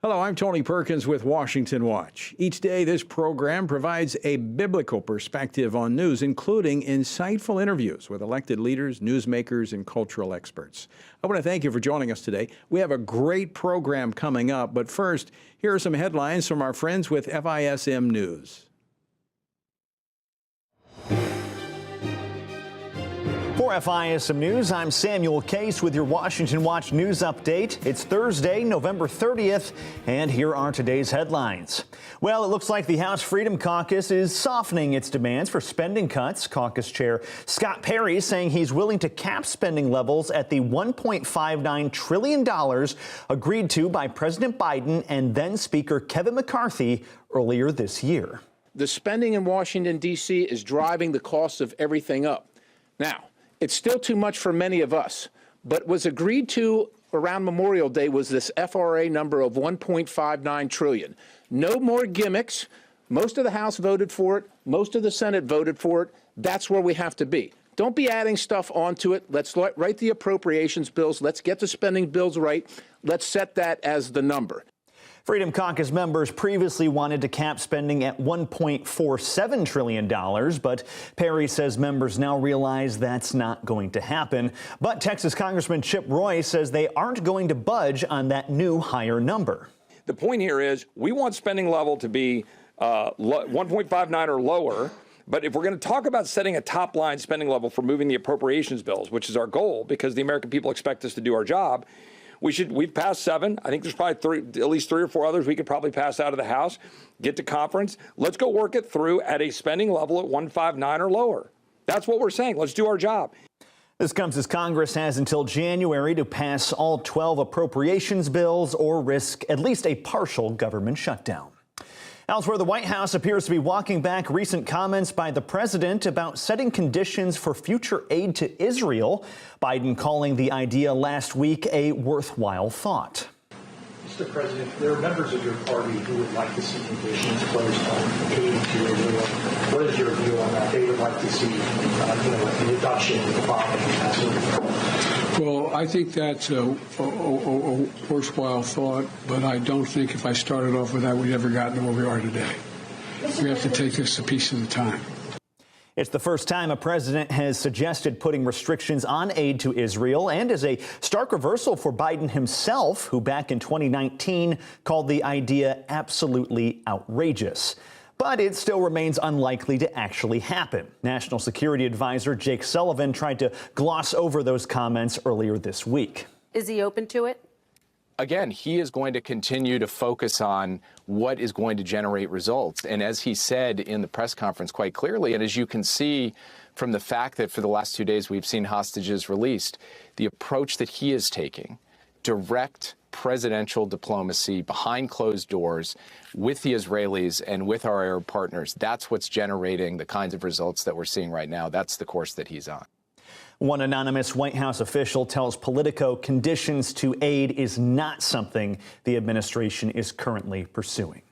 Hello, I'm Tony Perkins with Washington Watch. Each day, this program provides a biblical perspective on news, including insightful interviews with elected leaders, newsmakers, and cultural experts. I want to thank you for joining us today. We have a great program coming up, but first, here are some headlines from our friends with FISM News. For FISM News, I'm Samuel Case with your Washington Watch News Update. It's Thursday, November 30th, and here are today's headlines. Well, it looks like the House Freedom Caucus is softening its demands for spending cuts. Caucus Chair Scott Perry saying he's willing to cap spending levels at the $1.59 trillion agreed to by President Biden and then Speaker Kevin McCarthy earlier this year. The spending in Washington, D.C. is driving the cost of everything up. Now, it's still too much for many of us, but was agreed to around Memorial Day was this FRA number of $1.59 trillion. No more gimmicks. Most of the House voted for it. Most of the Senate voted for it. That's where we have to be. Don't be adding stuff onto it. Let's write the appropriations bills. Let's get the spending bills right. Let's set that as the number. Freedom Caucus members previously wanted to cap spending at $1.47 trillion, but Perry says members now realize that's not going to happen. But Texas Congressman Chip Roy says they aren't going to budge on that new higher number. The point here is we want spending level to be 1.59 or lower. But if we're going to talk about setting a top line spending level for moving the appropriations bills, which is our goal because the American people expect us to do our job, we've passed 7. I think there's probably at least 3 or 4 others we could probably pass out of the House, get to conference. Let's go work it through at a spending level at 1.59 or lower. That's what we're saying. Let's do our job. This comes as Congress has until January to pass all 12 appropriations bills or risk at least a partial government shutdown. Elsewhere, the White House appears to be walking back recent comments by the president about setting conditions for future aid to Israel. Biden calling the idea last week a worthwhile thought. Mr. President, there are members of your party who would like to see conditions placed on aid to Israel. What is your view on that? They would like to see a reduction in the bombing. Well, I think that's a worthwhile thought, but I don't think if I started off with that, we'd ever gotten to where we are today. We have to take this a piece at a time. It's the first time a president has suggested putting restrictions on aid to Israel, and is a stark reversal for Biden himself, who back in 2019 called the idea absolutely outrageous. But it still remains unlikely to actually happen. National Security Advisor Jake Sullivan tried to gloss over those comments earlier this week. Is he open to it? Again, he is going to continue to focus on what is going to generate results. And as he said in the press conference quite clearly, and as you can see from the fact that for the last 2 days we've seen hostages released, the approach that he is taking, direct presidential diplomacy behind closed doors with the Israelis and with our Arab partners, that's what's generating the kinds of results that we're seeing right now. That's the course that he's on. One anonymous White House official tells Politico conditions to aid is not something the administration is currently pursuing.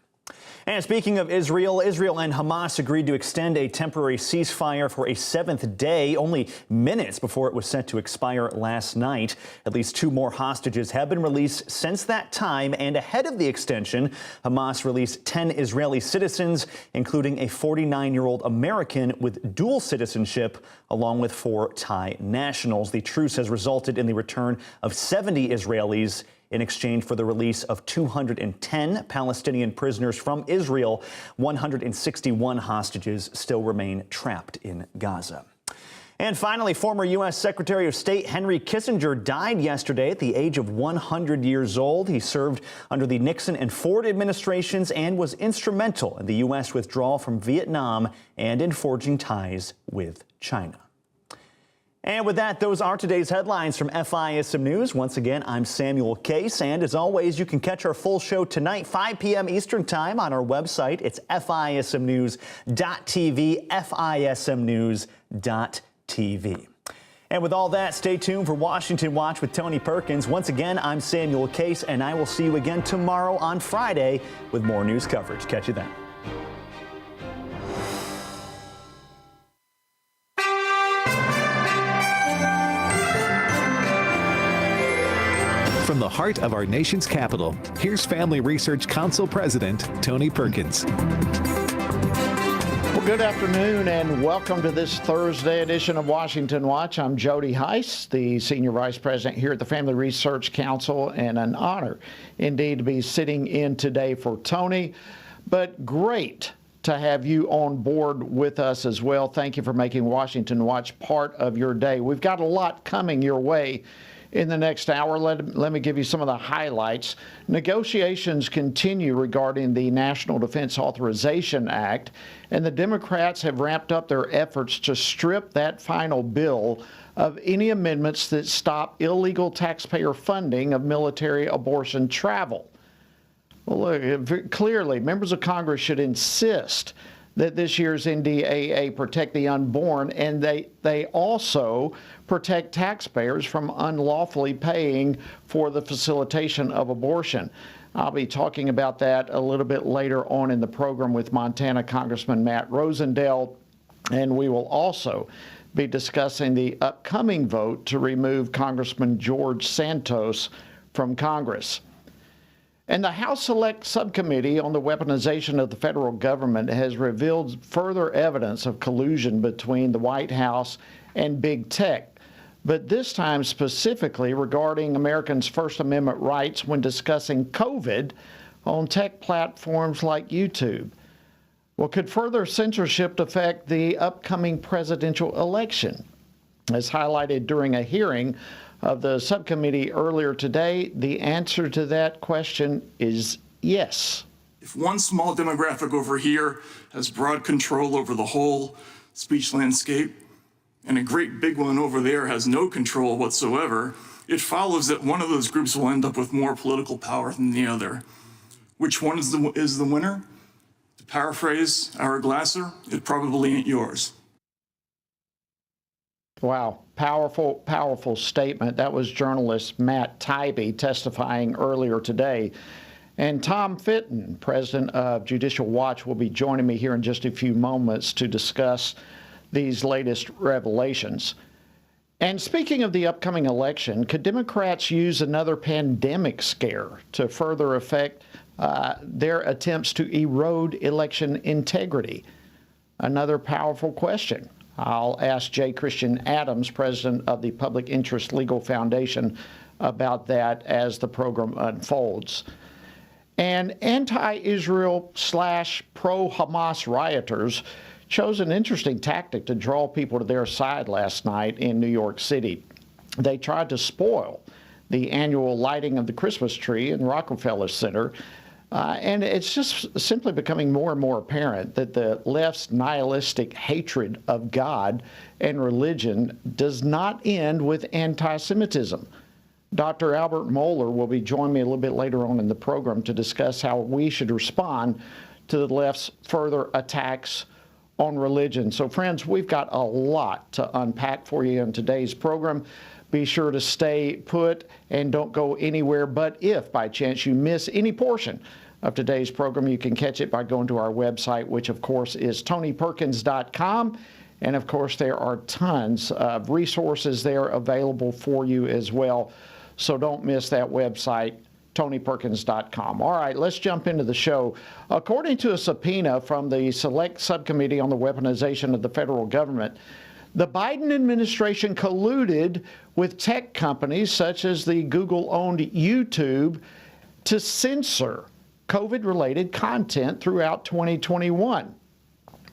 And speaking of Israel, Israel and Hamas agreed to extend a temporary ceasefire for a 7th day, only minutes before it was set to expire last night. At least 2 more hostages have been released since that time, and ahead of the extension, Hamas released 10 Israeli citizens, including a 49-year-old American with dual citizenship, along with 4 Thai nationals. The truce has resulted in the return of 70 Israelis in exchange for the release of 210 Palestinian prisoners from Israel. 161 hostages still remain trapped in Gaza. And finally, former U.S. Secretary of State Henry Kissinger died yesterday at the age of 100 years old. He served under the Nixon and Ford administrations and was instrumental in the U.S. withdrawal from Vietnam and in forging ties with China. And with that, those are today's headlines from FISM News. Once again, I'm Samuel Case, and as always, you can catch our full show tonight, 5 p.m. Eastern Time on our website. It's fismnews.tv, fismnews.tv. And with all that, stay tuned for Washington Watch with Tony Perkins. Once again, I'm Samuel Case, and I will see you again tomorrow on Friday with more news coverage. Catch you then. From the heart of our nation's capital, here's Family Research Council President Tony Perkins. Well, good afternoon and welcome to this Thursday edition of Washington Watch. I'm Jody Heiss, the Senior Vice President here at the Family Research Council, and an honor indeed to be sitting in today for Tony. But great to have you on board with us as well. Thank you for making Washington Watch part of your day. We've got a lot coming your way in the next hour. Let me give you some of the highlights. Negotiations continue regarding the National Defense Authorization Act, and the Democrats have ramped up their efforts to strip that final bill of any amendments that stop illegal taxpayer funding of military abortion travel. Well, look, clearly, members of Congress should insist that this year's NDAA protect the unborn, and they also protect taxpayers from unlawfully paying for the facilitation of abortion. I'll be talking about that a little bit later on in the program with Montana Congressman Matt Rosendale, and we will also be discussing the upcoming vote to remove Congressman George Santos from Congress. And the House Select Subcommittee on the Weaponization of the Federal Government has revealed further evidence of collusion between the White House and big tech, but this time specifically regarding Americans' First Amendment rights when discussing COVID on tech platforms like YouTube. Well, could further censorship affect the upcoming presidential election? As highlighted during a hearing of the subcommittee earlier today, the answer to that question is yes. If one small demographic over here has broad control over the whole speech landscape, and a great big one over there has no control whatsoever, it follows that one of those groups will end up with more political power than the other. Which one is the winner? To paraphrase our Glasser, it probably ain't yours. Wow, powerful statement. That was journalist Matt Taibbi testifying earlier today. And Tom Fitton, president of Judicial Watch, will be joining me here in just a few moments to discuss these latest revelations. And speaking of the upcoming election, could Democrats use another pandemic scare to further affect their attempts to erode election integrity? Another powerful question. I'll ask J. Christian Adams, president of the Public Interest Legal Foundation, about that as the program unfolds. And anti-Israel / pro-Hamas rioters chose an interesting tactic to draw people to their side last night in New York City. They tried to spoil the annual lighting of the Christmas tree in Rockefeller Center. And it's just simply becoming more and more apparent that the left's nihilistic hatred of God and religion does not end with anti-Semitism. Dr. Albert Mohler will be joining me a little bit later on in the program to discuss how we should respond to the left's further attacks on religion. So, friends, we've got a lot to unpack for you in today's program. Be sure to stay put and don't go anywhere. But if by chance you miss any portion of today's program, you can catch it by going to our website, which of course is tonyperkins.com. And of course, there are tons of resources there available for you as well. So don't miss that website, tonyperkins.com. All right, let's jump into the show. According to a subpoena from the Select Subcommittee on the Weaponization of the Federal Government, the Biden administration colluded with tech companies such as the Google-owned YouTube to censor COVID-related content throughout 2021.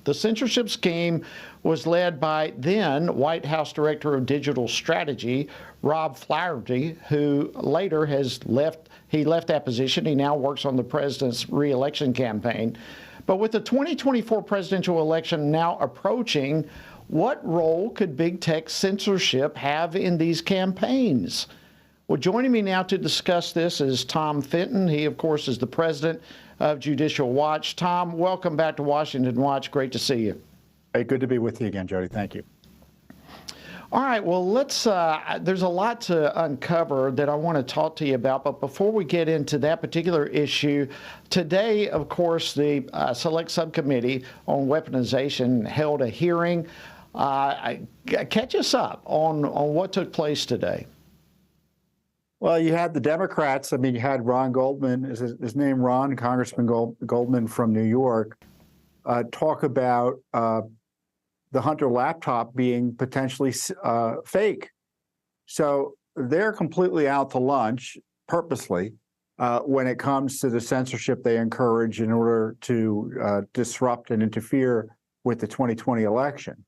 The censorship scheme was led by then White House Director of Digital Strategy, Rob Flaherty, who later left that position. He now works on the president's re-election campaign. But with the 2024 presidential election now approaching, what role could big tech censorship have in these campaigns? Well, joining me now to discuss this is Tom Fitton. He, of course, is the president of Judicial Watch. Tom, welcome back to Washington Watch. Great to see you. Hey, good to be with you again, Jody. Thank you. All right, well, there's a lot to uncover that I want to talk to you about, but before we get into that particular issue, today, of course, the Select Subcommittee on Weaponization held a hearing. Catch us up on what took place today. Well, you had the Democrats. I mean, you had Ron Goldman, is his name Ron, Congressman Goldman from New York, talk about the Hunter laptop being potentially fake. So they're completely out to lunch purposely when it comes to the censorship they encourage in order to disrupt and interfere with the 2020 election.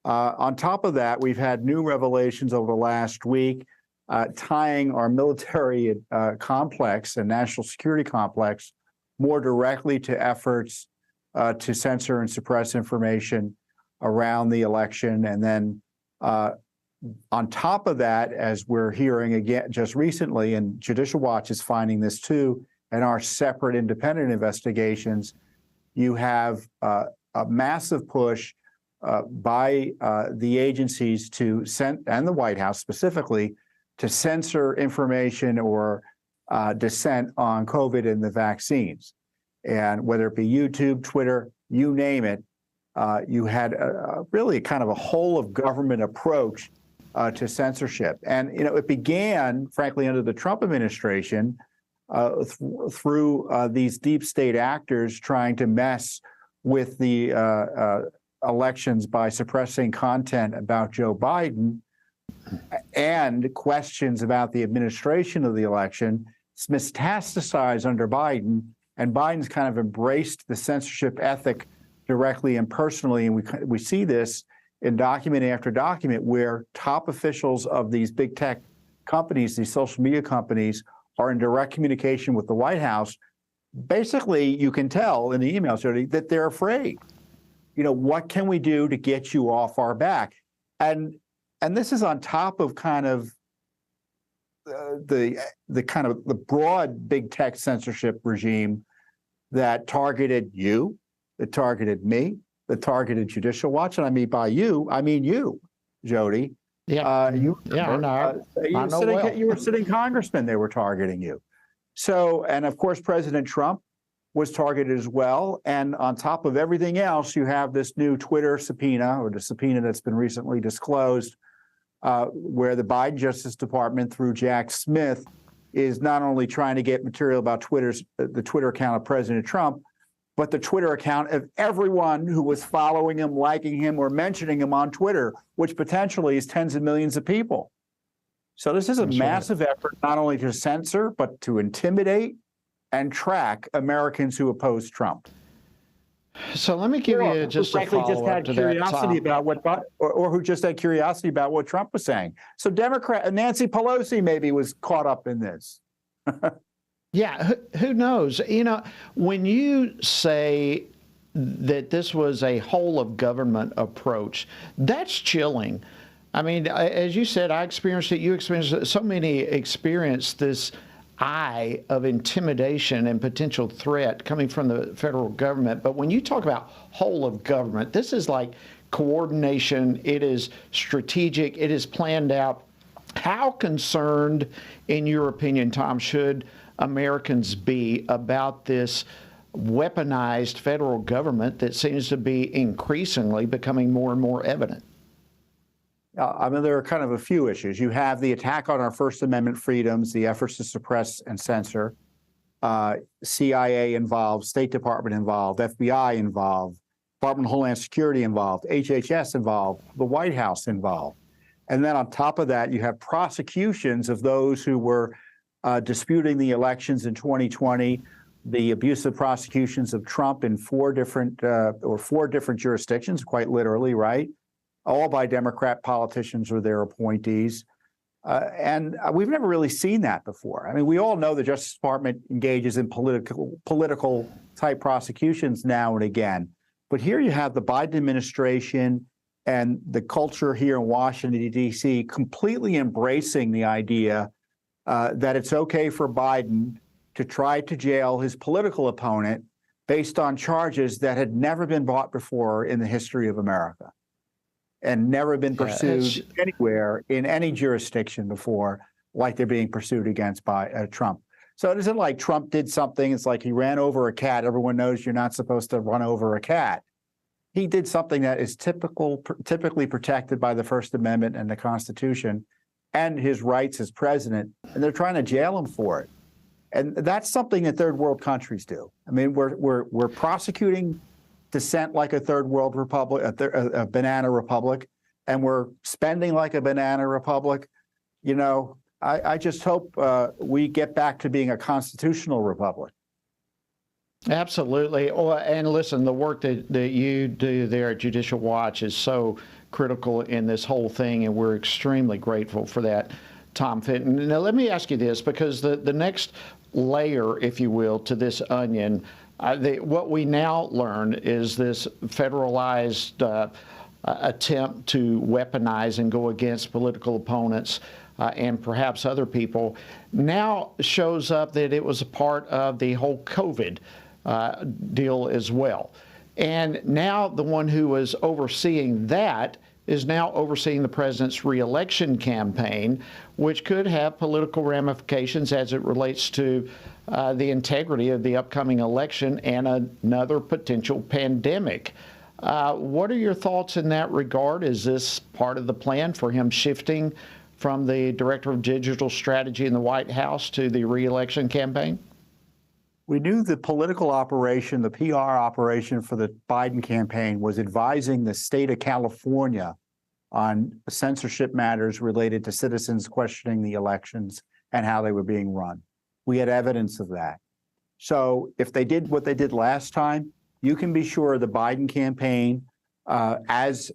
On top of that, we've had new revelations over the last week tying our military complex and national security complex more directly to efforts to censor and suppress information around the election. And then on top of that, as we're hearing again just recently, and Judicial Watch is finding this too, and our separate independent investigations, you have a massive push by the agencies to and the White House specifically, to censor information or dissent on COVID and the vaccines. And whether it be YouTube, Twitter, you name it, you had really kind of a whole of government approach to censorship. And, you know, it began, frankly, under the Trump administration through these deep state actors trying to mess with the elections by suppressing content about Joe Biden and questions about the administration of the election. It's metastasized under Biden, and Biden's kind of embraced the censorship ethic directly and personally. And we see this in document after document where top officials of these big tech companies, these social media companies, are in direct communication with the White House. Basically, you can tell in the emails, Jody, that they're afraid. You know, what can we do to get you off our back? And this is on top of kind of the broad big tech censorship regime that targeted you, that targeted me, that targeted Judicial Watch. And I mean by you, I mean you, Jody. Yeah, you were sitting congressman, they were targeting you. So, and of course, President Trump was targeted as well. And on top of everything else, you have this new Twitter subpoena, or the subpoena that's been recently disclosed, where the Biden Justice Department, through Jack Smith, is not only trying to get material about the Twitter account of President Trump, but the Twitter account of everyone who was following him, liking him, or mentioning him on Twitter, which potentially is tens of millions of people. So this is a massive effort not only to censor, but to intimidate and track Americans who oppose Trump. So let me give you just a follow-up to that, Tom. Or who just had curiosity about what Trump was saying. So Nancy Pelosi maybe was caught up in this. Yeah, who knows? You know, when you say that this was a whole of government approach, that's chilling. I mean, as you said, I experienced it, you experienced it, so many experienced this eye of intimidation and potential threat coming from the federal government. But when you talk about whole of government, this is like coordination. It is strategic. It is planned out. How concerned, in your opinion, Tom, should Americans be about this weaponized federal government that seems to be increasingly becoming more and more evident? I mean, there are kind of a few issues. You have the attack on our First Amendment freedoms, the efforts to suppress and censor, CIA involved, State Department involved, FBI involved, Department of Homeland Security involved, HHS involved, the White House involved. And then on top of that, you have prosecutions of those who were disputing the elections in 2020, the abusive prosecutions of Trump in four different jurisdictions, quite literally, right? All by Democrat politicians or their appointees. And we've never really seen that before. I mean, we all know the Justice Department engages in political type prosecutions now and again. But here you have the Biden administration and the culture here in Washington, D.C., completely embracing the idea that it's okay for Biden to try to jail his political opponent based on charges that had never been brought before in the history of America and never been pursued anywhere in any jurisdiction before, like they're being pursued against by Trump. So it isn't like Trump did something. It's like he ran over a cat. Everyone knows you're not supposed to run over a cat. He did something that is typically protected by the First Amendment and the Constitution. and his rights as president, and they're trying to jail him for it. And that's something that third world countries do. I mean, we're prosecuting dissent like a third world republic, a banana republic, and we're spending like a banana republic. You know, I just hope we get back to being a constitutional republic. Absolutely. Oh, and listen, the work that you do there at Judicial Watch is so critical in this whole thing, and we're extremely grateful for that, Tom Fitton. Now, let me ask you this, because the next layer, if you will, to this onion, what we now learn is this federalized attempt to weaponize and go against political opponents and perhaps other people now shows up that it was a part of the whole COVID deal as well. And now the one who was overseeing that is now overseeing the president's reelection campaign, which could have political ramifications as it relates to the integrity of the upcoming election and another potential pandemic. What are your thoughts in that regard? Is this part of the plan for him shifting from the director of digital strategy in the White House to the reelection campaign? We knew the political operation, the PR operation for the Biden campaign was advising the state of California on censorship matters related to citizens questioning the elections and how they were being run. We had evidence of that. So if they did what they did last time, you can be sure the Biden campaign, as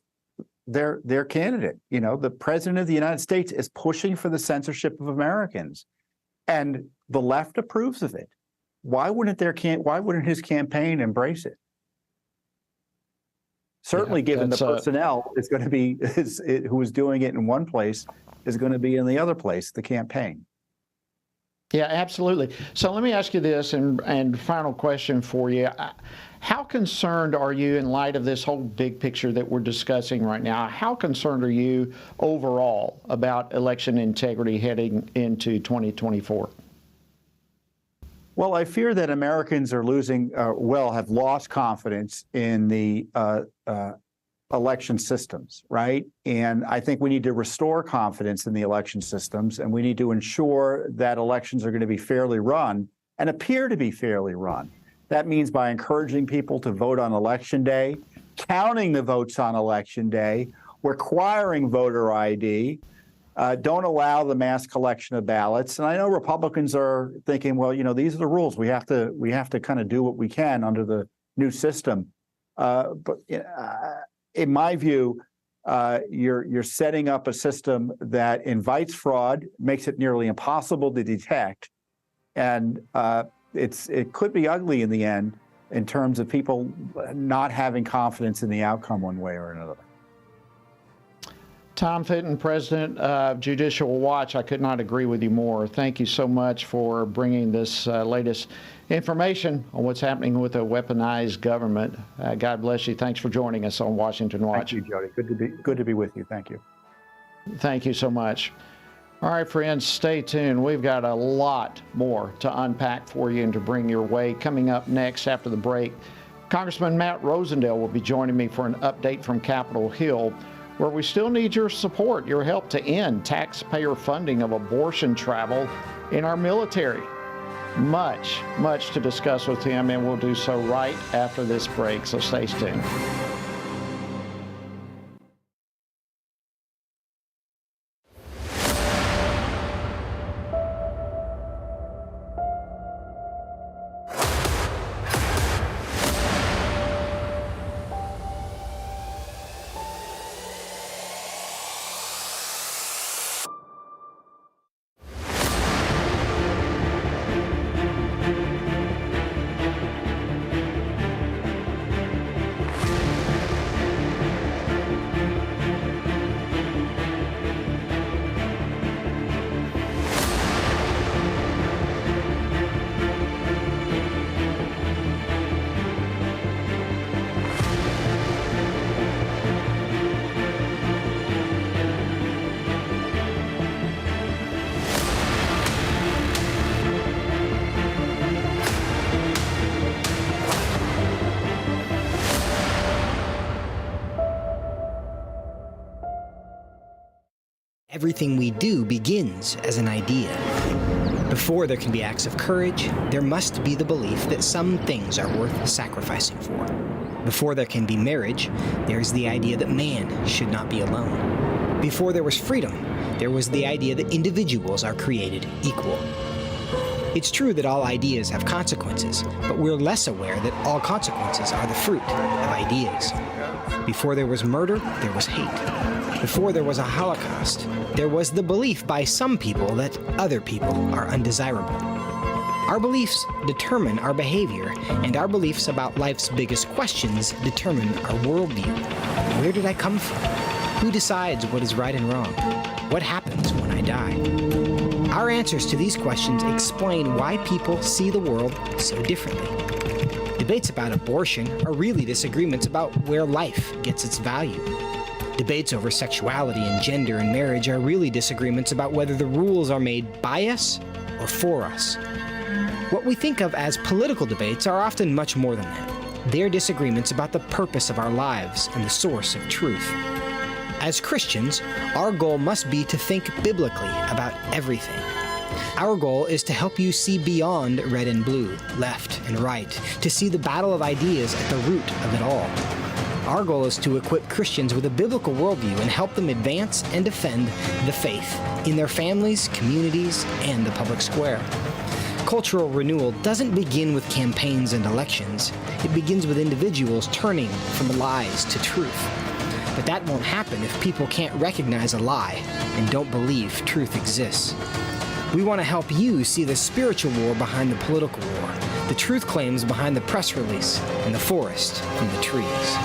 their candidate, you know, the president of the United States is pushing for the censorship of Americans, and the left approves of it. Why wouldn't his campaign embrace it? Certainly, given the personnel is going to be who is doing it in one place is going to be in the other place, the campaign. Yeah, absolutely. So let me ask you this, and final question for you. How concerned are you in light of this whole big picture that we're discussing right now? How concerned are you overall about election integrity heading into 2024? Well, I fear that Americans are have lost confidence in the election systems, right? And I think we need to restore confidence in the election systems, and we need to ensure that elections are going to be fairly run and appear to be fairly run. That means by encouraging people to vote on Election Day, counting the votes on Election Day, requiring voter ID, don't allow the mass collection of ballots. And I know Republicans are thinking, well, you know, these are the rules. We have to kind of do what we can under the new system. But in my view, you're setting up a system that invites fraud, makes it nearly impossible to detect, and it could be ugly in the end in terms of people not having confidence in the outcome one way or another. Tom Fitton, president of Judicial Watch, I could not agree with you more. Thank you so much for bringing this latest information on what's happening with a weaponized government. God bless you. Thanks for joining us on Washington Watch. Thank you, Jody. Good to be with you. Thank you. Thank you so much. All right, friends, stay tuned. We've got a lot more to unpack for you and to bring your way. Coming up next after the break, Congressman Matt Rosendale will be joining me for an update from Capitol Hill, where we still need your support, your help to end taxpayer funding of abortion travel in our military. Much to discuss with him, and we'll do so right after this break, so stay tuned. everything we do begins as an idea. Before there can be acts of courage, there must be the belief that some things are worth sacrificing for. Before there can be marriage, there is the idea that man should not be alone. Before there was freedom, there was the idea that individuals are created equal. It's true that all ideas have consequences, but we're less aware that all consequences are the fruit of ideas. Before there was murder, there was hate. Before there was a Holocaust, there was the belief by some people that other people are undesirable. Our beliefs determine our behavior, and our beliefs about life's biggest questions determine our worldview. Where did I come from? Who decides what is right and wrong? What happens when I die? Our answers to these questions explain why people see the world so differently. Debates about abortion are really disagreements about where life gets its value. Debates over sexuality and gender and marriage are really disagreements about whether the rules are made by us or for us. What we think of as political debates are often much more than that. They're disagreements about the purpose of our lives and the source of truth. As Christians, our goal must be to think biblically about everything. Our goal is to help you see beyond red and blue, left and right, to see the battle of ideas at the root of it all. Our goal is to equip Christians with a biblical worldview and help them advance and defend the faith in their families, communities, and the public square. Cultural renewal doesn't begin with campaigns and elections. It begins with individuals turning from lies to truth. But that won't happen if people can't recognize a lie and don't believe truth exists. We want to help you see the spiritual war behind the political war, the truth claims behind the press release, and the forest from the trees.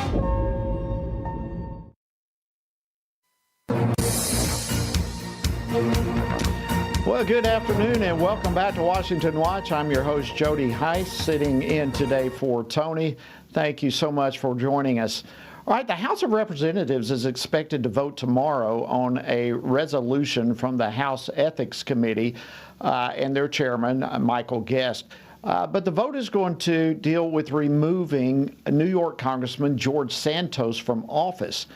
Well, good afternoon and welcome back to Washington Watch. I'm your host, Jody Heiss, sitting in today for Tony. Thank you so much for joining us. All right, the House of Representatives is expected to vote tomorrow on a resolution from the House Ethics Committee and their chairman, Michael Guest. But the vote is going to deal with removing New York Congressman George Santos from office.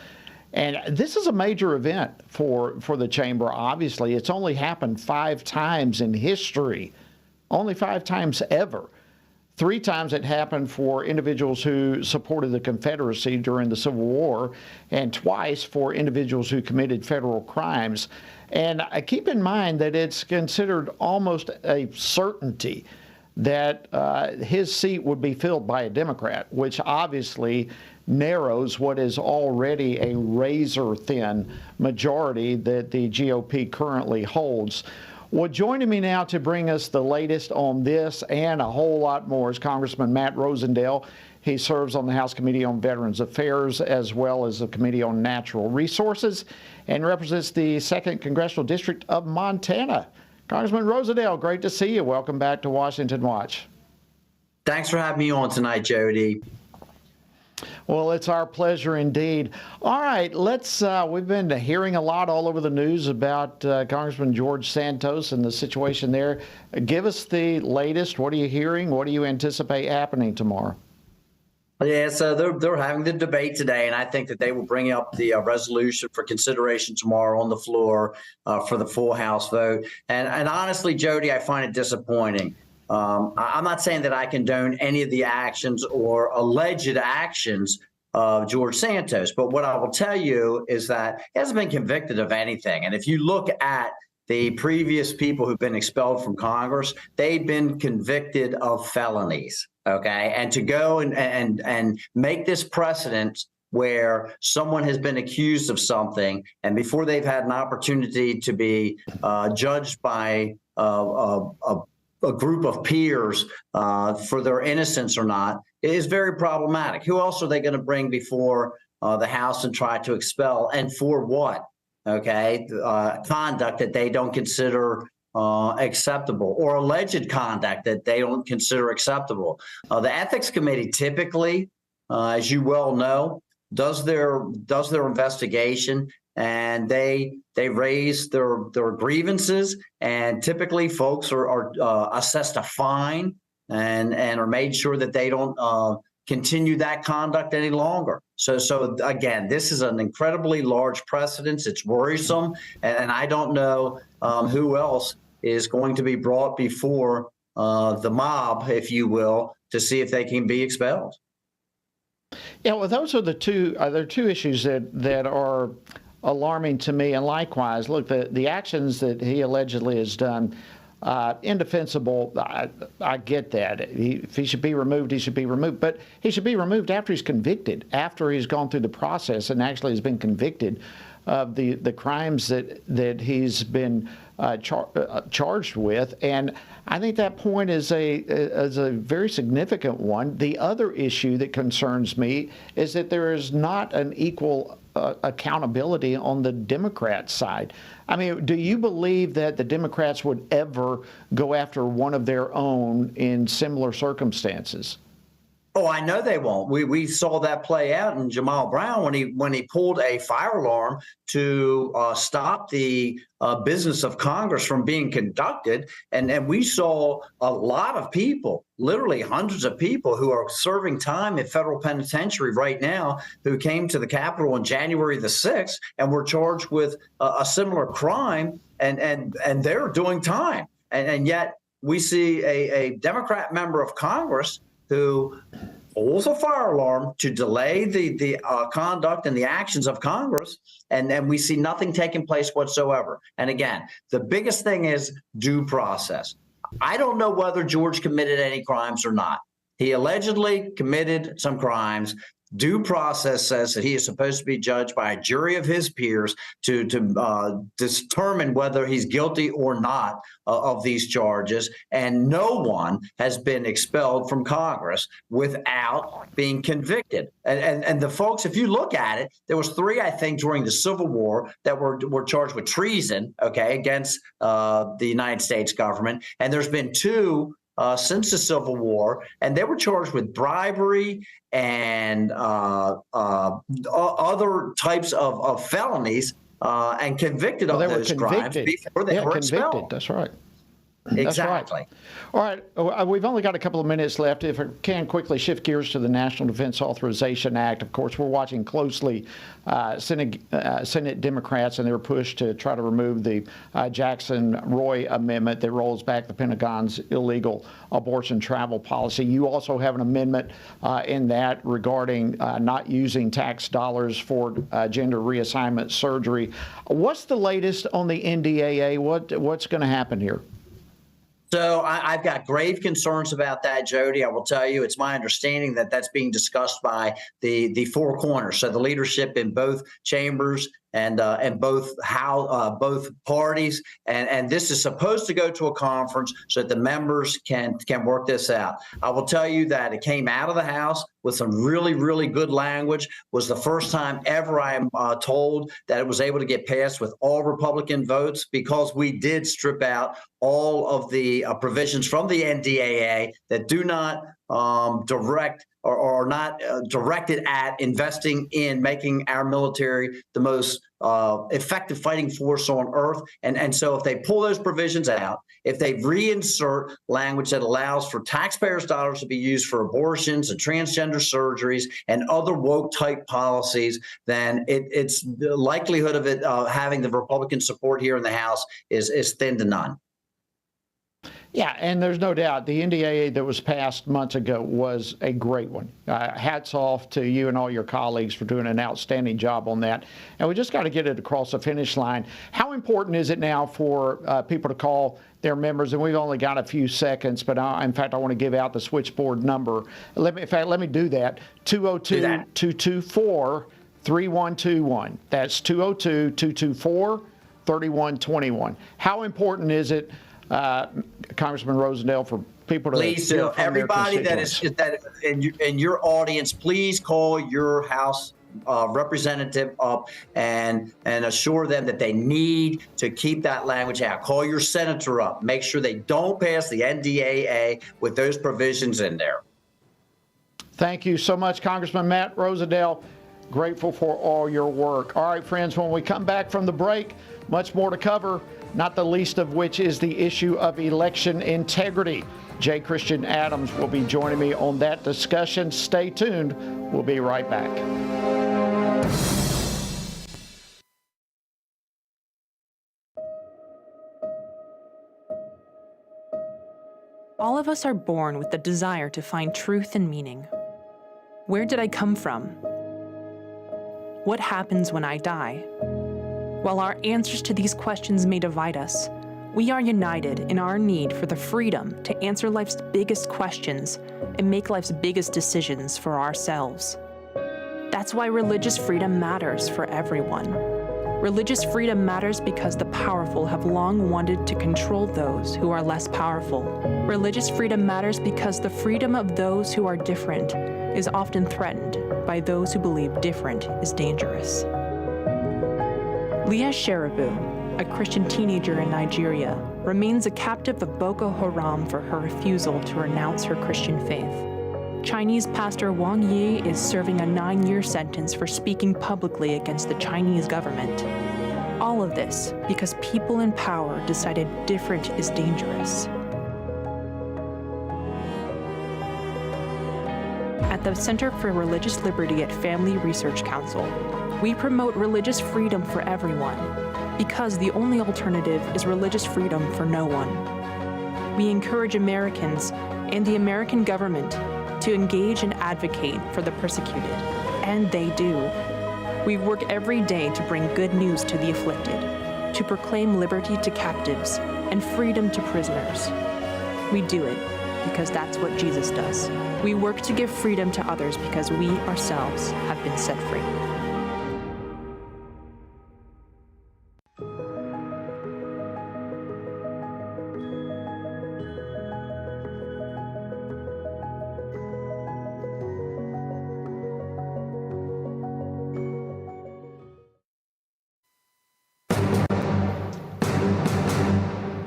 And this is a major event for the chamber, obviously. It's only happened 5 times in history, only 5 times ever. 3 times it happened for individuals who supported the Confederacy during the Civil War, and twice for individuals who committed federal crimes. And keep in mind that it's considered almost a certainty that his seat would be filled by a Democrat, which obviously narrows what is already a razor-thin majority that the GOP currently holds. Well, joining me now to bring us the latest on this and a whole lot more is Congressman Matt Rosendale. He serves on the House Committee on Veterans Affairs as well as the Committee on Natural Resources and represents the 2nd Congressional District of Montana. Congressman Rosendale, great to see you. Welcome back to Washington Watch. Thanks for having me on tonight, Jody. Well, it's our pleasure indeed. All right, we've been hearing a lot all over the news about Congressman George Santos and the situation there. Give us the latest. What are you hearing? What do you anticipate happening tomorrow? Yeah, so they're having the debate today, and I think that they will bring up the resolution for consideration tomorrow on the floor for the full House vote. And honestly, Jody, I find it disappointing. I'm not saying that I condone any of the actions or alleged actions of George Santos, but what I will tell you is that he hasn't been convicted of anything. And if you look at the previous people who've been expelled from Congress, they've been convicted of felonies. Okay. And to go and make this precedent where someone has been accused of something and before they've had an opportunity to be judged by a group of peers for their innocence or not is very problematic. Who else are they going to bring before the House and try to expel, and for what? Okay, conduct that they don't consider acceptable, or alleged conduct that they don't consider acceptable. The Ethics Committee typically, as you well know, does their investigation, and they raise their grievances, and typically folks are assessed a fine and are made sure that they don't continue that conduct any longer. So again, this is an incredibly large precedent. It's worrisome, and I don't know who else is going to be brought before the mob, if you will, to see if they can be expelled. Yeah, well, those are the two. There are two issues that are alarming to me. And likewise, look, the actions that he allegedly has done, indefensible. I get that. If he should be removed, he should be removed. But he should be removed after he's convicted, after he's gone through the process and actually has been convicted of the crimes that he's been charged with. And I think that point is a very significant one. The other issue that concerns me is that there is not an equal accountability on the Democrat side. I mean, do you believe that the Democrats would ever go after one of their own in similar circumstances? Oh, I know they won't. We saw that play out in Jamal Brown when he pulled a fire alarm to stop the business of Congress from being conducted, and we saw a lot of people, literally hundreds of people, who are serving time in federal penitentiary right now, who came to the Capitol on January the 6th and were charged with a similar crime, and they're doing time, and yet we see a Democrat member of Congress who pulls a fire alarm to delay the conduct and the actions of Congress, and we see nothing taking place whatsoever. And again, the biggest thing is due process. I don't know whether George committed any crimes or not. He allegedly committed some crimes. Due process says that he is supposed to be judged by a jury of his peers to determine whether he's guilty or not of these charges. And no one has been expelled from Congress without being convicted. And the folks, if you look at it, there was 3, I think, during the Civil War that were charged with treason, against the United States government. And there's been 2 since the Civil War, and they were charged with bribery and other types of felonies and convicted of those crimes before they were expelled. That's right. Exactly. Right. All right. We've only got a couple of minutes left. If I can quickly shift gears to the National Defense Authorization Act. Of course, we're watching closely Senate Democrats and their push to try to remove the Jackson-Roy amendment that rolls back the Pentagon's illegal abortion travel policy. You also have an amendment in that regarding not using tax dollars for gender reassignment surgery. What's the latest on the NDAA? What's going to happen here? So I've got grave concerns about that, Jody. I will tell you, it's my understanding that that's being discussed by the 4 corners. So the leadership in both chambers and both parties, and this is supposed to go to a conference so that the members can work this out. I will tell you that it came out of the House with some really, really good language. Was the first time ever I am told that it was able to get passed with all Republican votes, because we did strip out all of the provisions from the NDAA that do not direct or are not directed at investing in making our military the most effective fighting force on earth. And so if they pull those provisions out, if they reinsert language that allows for taxpayers' dollars to be used for abortions and transgender surgeries and other woke type policies, then it's the likelihood of it having the Republican support here in the House is thin to none. Yeah, and there's no doubt the NDAA that was passed months ago was a great one. Hats off to you and all your colleagues for doing an outstanding job on that. And we just got to get it across the finish line. How important is it now for people to call their members? And we've only got a few seconds, but in fact, I want to give out the switchboard number. Let me do that. 202-224-3121. That's 202-224-3121. How important is it, Congressman Rosendale, for people to please do. Everybody that in your audience, please call your House representative up and assure them that they need to keep that language out. Call your senator up. Make sure they don't pass the NDAA with those provisions in there. Thank you so much, Congressman Matt Rosendale. Grateful for all your work. All right, friends, when we come back from the break, much more to cover. not the least of which is the issue of election integrity. J. Christian Adams will be joining me on that discussion. Stay tuned. We'll be right back. All of us are born with the desire to find truth and meaning. Where did I come from? What happens when I die? While our answers to these questions may divide us, we are united in our need for the freedom to answer life's biggest questions and make life's biggest decisions for ourselves. That's why religious freedom matters for everyone. Religious freedom matters because the powerful have long wanted to control those who are less powerful. Religious freedom matters because the freedom of those who are different is often threatened by those who believe different is dangerous. Leah Sheribu, a Christian teenager in Nigeria, remains a captive of Boko Haram for her refusal to renounce her Christian faith. Chinese pastor Wang Yi is serving a 9-year sentence for speaking publicly against the Chinese government. All of this because people in power decided different is dangerous. At the Center for Religious Liberty at Family Research Council, we promote religious freedom for everyone because the only alternative is religious freedom for no one. We encourage Americans and the American government to engage and advocate for the persecuted, and they do. We work every day to bring good news to the afflicted, to proclaim liberty to captives and freedom to prisoners. We do it because that's what Jesus does. We work to give freedom to others because we ourselves have been set free.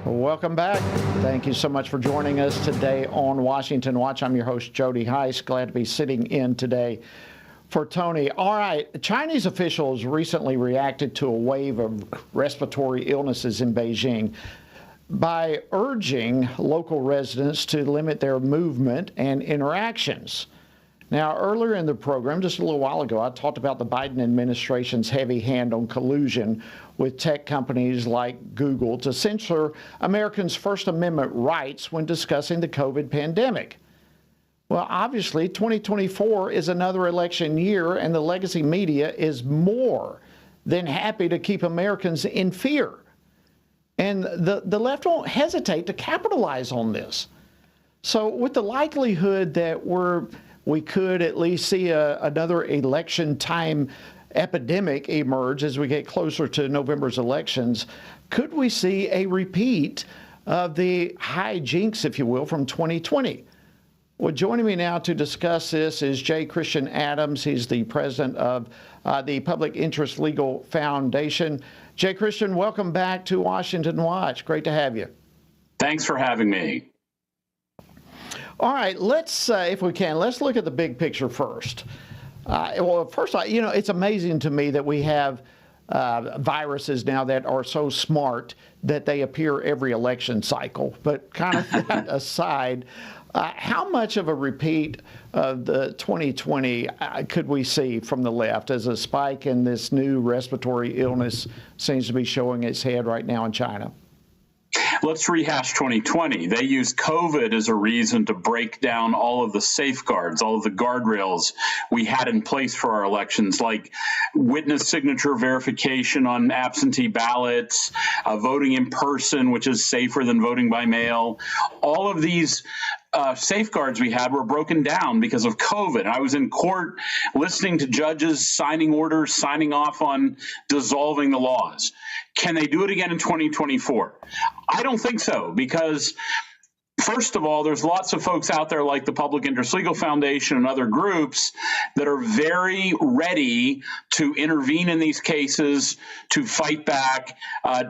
Welcome back. Thank you so much for joining us today on Washington Watch. I'm your host, Jody Heiss. Glad to be sitting in today for Tony. All right, Chinese officials recently reacted to a wave of respiratory illnesses in Beijing by urging local residents to limit their movement and interactions. Now, earlier in the program, just a little while ago, I talked about the Biden administration's heavy hand on collusion with tech companies like Google to censor Americans' First Amendment rights when discussing the COVID pandemic. Well, obviously, 2024 is another election year, and the legacy media is more than happy to keep Americans in fear. And the left won't hesitate to capitalize on this. So with the likelihood that we could at least see another election time epidemic emerge as we get closer to November's elections, could we see a repeat of the high jinx, if you will, from 2020? Well, joining me now to discuss this is J. Christian Adams. He's the president of the Public Interest Legal Foundation. J. Christian, welcome back to Washington Watch. Great to have you. Thanks for having me. All right, let's, if we can, let's look at the big picture first. Well, first, it's amazing to me that we have viruses now that are so smart that they appear every election cycle. But kind of that aside, how much of a repeat of the 2020 could we see from the left as a spike in this new respiratory illness seems to be showing its head right now in China? Let's rehash 2020. They used COVID as a reason to break down all of the safeguards, all of the guardrails we had in place for our elections, like witness signature verification on absentee ballots, voting in person, which is safer than voting by mail. All of these safeguards we had were broken down because of COVID. I was in court listening to judges signing orders, signing off on dissolving the laws. Can they do it again in 2024? I don't think so, because First of all, there's lots of folks out there like the Public Interest Legal Foundation and other groups that are very ready to intervene in these cases, to fight back,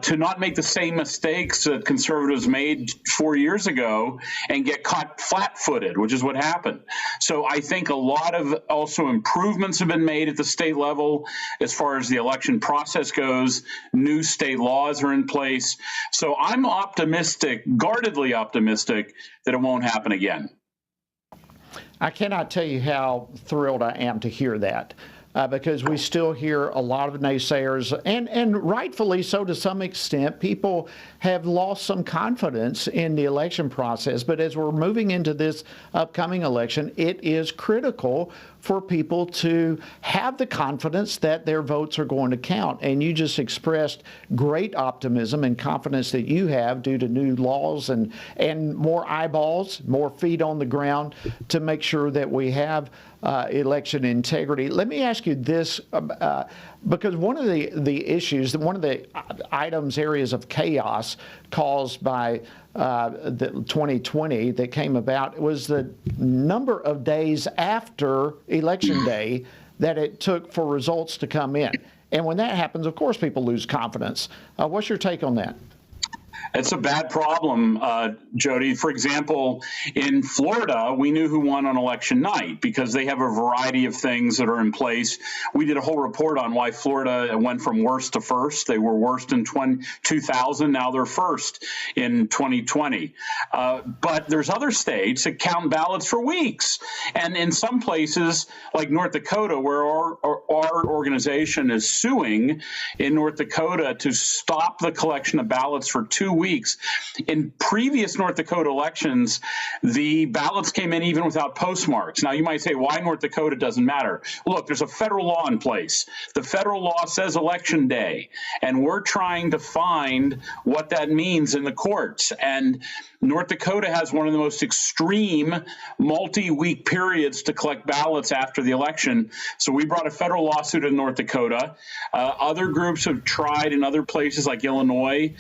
to not make the same mistakes that conservatives made 4 years ago and get caught flat-footed, which is what happened. So I think a lot of also improvements have been made at the state level as far as the election process goes. New state laws are in place. So I'm optimistic, guardedly optimistic, that it won't happen again. I cannot tell you how thrilled I am to hear that. Because we still hear a lot of naysayers, and rightfully so to some extent. People have lost some confidence in the election process. But as we're moving into this upcoming election, it is critical for people to have the confidence that their votes are going to count. And you just expressed great optimism and confidence that you have due to new laws and more eyeballs, more feet on the ground to make sure that we have election integrity. Let me ask you this, because one of the issues, one of the areas of chaos caused by the 2020 that came about was the number of days after Election Day that it took for results to come in. And when that happens, of course, people lose confidence. What's your take on that? It's a bad problem, Jody. For example, in Florida, we knew who won on election night because they have a variety of things that are in place. We did a whole report on why Florida went from worst to first. They were worst in 2000. Now they're first in 2020. But there's other states that count ballots for weeks. And in some places, like North Dakota, where our organization is suing in North Dakota to stop the collection of ballots for 2 weeks. In previous North Dakota elections, the ballots came in even without postmarks. Now, you might say, why North Dakota doesn't matter? Look, there's a federal law in place. The federal law says Election Day, and we're trying to find what that means in the courts. And North Dakota has one of the most extreme multi-week periods to collect ballots after the election. So we brought a federal lawsuit in North Dakota. Other groups have tried in other places like Illinois.